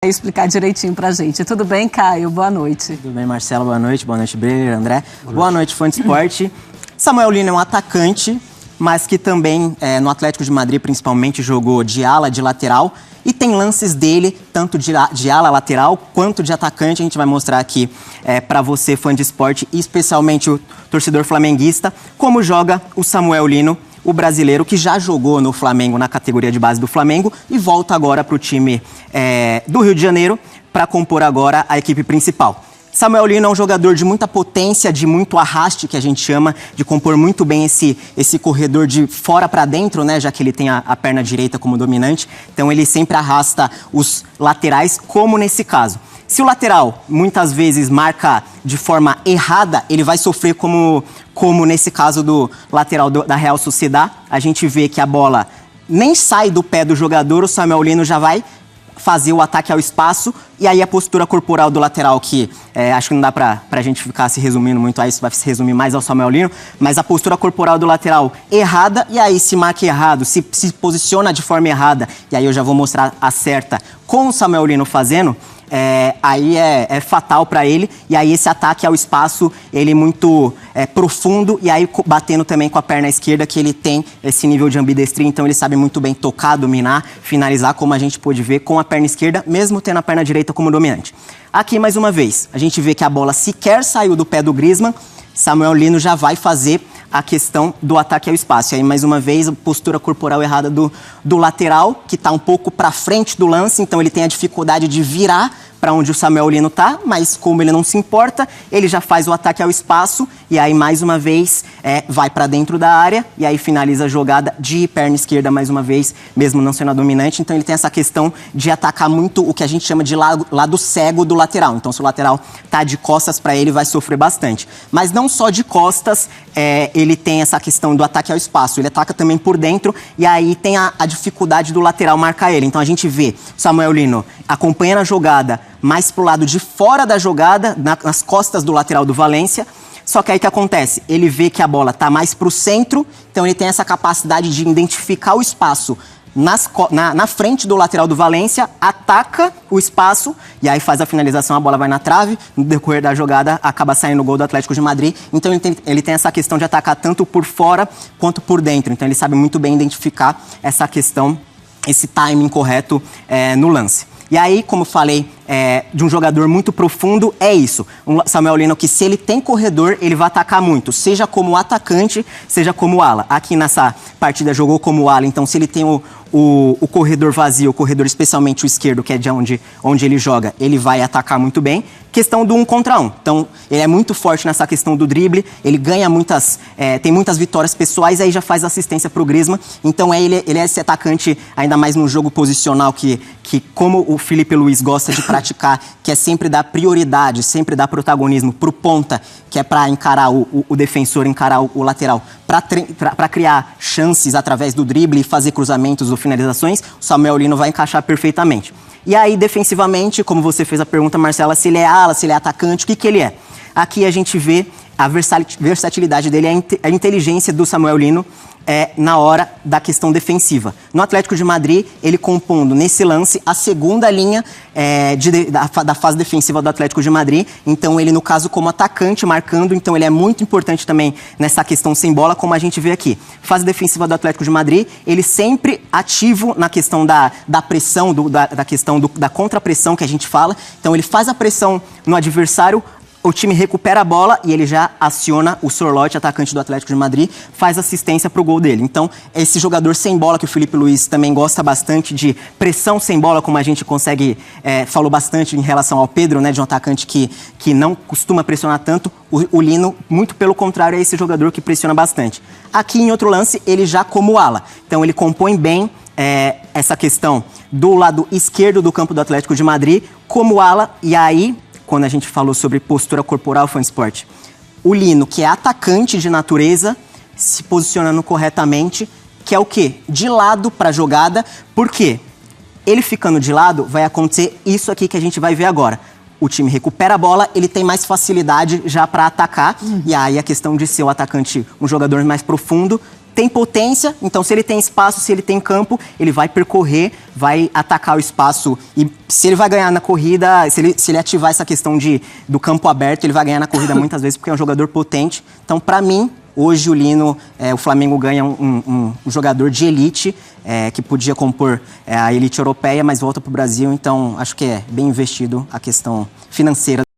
Explicar direitinho pra gente. Tudo bem, Caio? Boa noite. Tudo bem, Marcelo? Boa noite, Brenner, André. Boa noite, fã de esporte. Samuel Lino é um atacante, mas que também, no Atlético de Madrid, principalmente, jogou de ala, de lateral. E tem lances dele, tanto de ala lateral, quanto de atacante. A gente vai mostrar aqui para você, fã de esporte, e especialmente o torcedor flamenguista, como joga o Samuel Lino, o brasileiro que já jogou no Flamengo, na categoria de base do Flamengo, e volta agora para o time do Rio de Janeiro para compor agora a equipe principal. Samuel Lino é um jogador de muita potência, de muito arraste, que a gente chama, de compor muito bem esse corredor de fora para dentro, né, já que ele tem a perna direita como dominante. Então ele sempre arrasta os laterais, como nesse caso. Se o lateral muitas vezes marca de forma errada, ele vai sofrer como nesse caso do lateral da Real Sociedad. A gente vê que a bola nem sai do pé do jogador, o Samuel Lino já vai fazer o ataque ao espaço, e aí a postura corporal do lateral, que acho que não dá pra gente ficar se resumindo muito a isso, vai se resumir mais ao Samuel Lino, mas a postura corporal do lateral errada, e aí se marca errado, se posiciona de forma errada, e aí eu já vou mostrar a certa com o Samuel Lino fazendo, aí é fatal para ele, e aí esse ataque ao espaço, ele muito profundo, e aí batendo também com a perna esquerda, que ele tem esse nível de ambidestria, então ele sabe muito bem tocar, dominar, finalizar, como a gente pôde ver, com a perna esquerda, mesmo tendo a perna direita como dominante. Aqui, mais uma vez, a gente vê que a bola sequer saiu do pé do Griezmann, Samuel Lino já vai fazer a questão do ataque ao espaço. E aí, mais uma vez, a postura corporal errada do lateral, que está um pouco para frente do lance, então ele tem a dificuldade de virar para onde o Samuel Lino está, mas como ele não se importa, ele já faz o ataque ao espaço, e aí, mais uma vez, vai para dentro da área, e aí finaliza a jogada de perna esquerda, mais uma vez, mesmo não sendo a dominante. Então ele tem essa questão de atacar muito o que a gente chama de lado cego do lateral. Então, se o lateral tá de costas para ele, vai sofrer bastante. Mas não só de costas, ele tem essa questão do ataque ao espaço, ele ataca também por dentro, e aí tem a dificuldade do lateral marcar ele. Então a gente vê o Samuel Lino acompanhando a jogada mais pro lado de fora da jogada, nas costas do lateral do Valência. Só que aí o que acontece? Ele vê que a bola tá mais pro centro, então ele tem essa capacidade de identificar o espaço na frente do lateral do Valência, ataca o espaço e aí faz a finalização, a bola vai na trave, no decorrer da jogada acaba saindo o gol do Atlético de Madrid. Então ele tem essa questão de atacar tanto por fora quanto por dentro, então ele sabe muito bem identificar essa questão, esse timing correto no lance. E aí, como falei, de um jogador muito profundo, é isso. Um Samuel Lino que, se ele tem corredor, ele vai atacar muito, seja como atacante, seja como ala. Aqui nessa partida jogou como ala, então se ele tem o corredor vazio, o corredor especialmente o esquerdo, que é de onde ele joga, ele vai atacar muito bem. Questão do 1 contra 1. Então, ele é muito forte nessa questão do drible, ele ganha tem muitas vitórias pessoais, aí já faz assistência pro Griezmann. Então, ele é esse atacante, ainda mais no jogo posicional, que como o Filipe Luís gosta de praticar, que é sempre dar prioridade, sempre dar protagonismo pro ponta, que é para encarar o defensor, encarar o lateral, para criar chances através do drible e fazer cruzamentos ou finalizações, o Samuel Lino vai encaixar perfeitamente. E aí, defensivamente, como você fez a pergunta, Marcela, se ele é ala, se ele é atacante, o que ele é? Aqui a gente vê a versatilidade dele, a inteligência do Samuel Lino na hora da questão defensiva. No Atlético de Madrid, ele compondo nesse lance a segunda linha da fase defensiva do Atlético de Madrid. Então ele, no caso, como atacante, marcando, então ele é muito importante também nessa questão sem bola, como a gente vê aqui. Fase defensiva do Atlético de Madrid, ele sempre ativo na questão da pressão, da questão da contrapressão que a gente fala. Então ele faz a pressão no adversário, o time recupera a bola e ele já aciona o Sorloth, atacante do Atlético de Madrid, faz assistência pro gol dele. Então, esse jogador sem bola, que o Filipe Luís também gosta bastante de pressão sem bola, como a gente falou bastante em relação ao Pedro, né, de um atacante que não costuma pressionar tanto, o Lino, muito pelo contrário, é esse jogador que pressiona bastante. Aqui, em outro lance, ele já como ala. Então, ele compõe bem essa questão do lado esquerdo do campo do Atlético de Madrid, como ala, e aí, quando a gente falou sobre postura corporal, fã de esporte, o Lino, que é atacante de natureza, se posicionando corretamente, que é o quê? De lado para a jogada, porque ele ficando de lado, vai acontecer isso aqui que a gente vai ver agora. O time recupera a bola, ele tem mais facilidade já para atacar, e aí a questão de ser o atacante, um jogador mais profundo, tem potência, então se ele tem espaço, se ele tem campo, ele vai percorrer, vai atacar o espaço. E se ele vai ganhar na corrida, se ele ativar essa questão do campo aberto, ele vai ganhar na corrida muitas vezes, porque é um jogador potente. Então, para mim, hoje o Lino, o Flamengo ganha um jogador de elite, que podia compor a elite europeia, mas volta para o Brasil. Então, acho que é bem investido a questão financeira.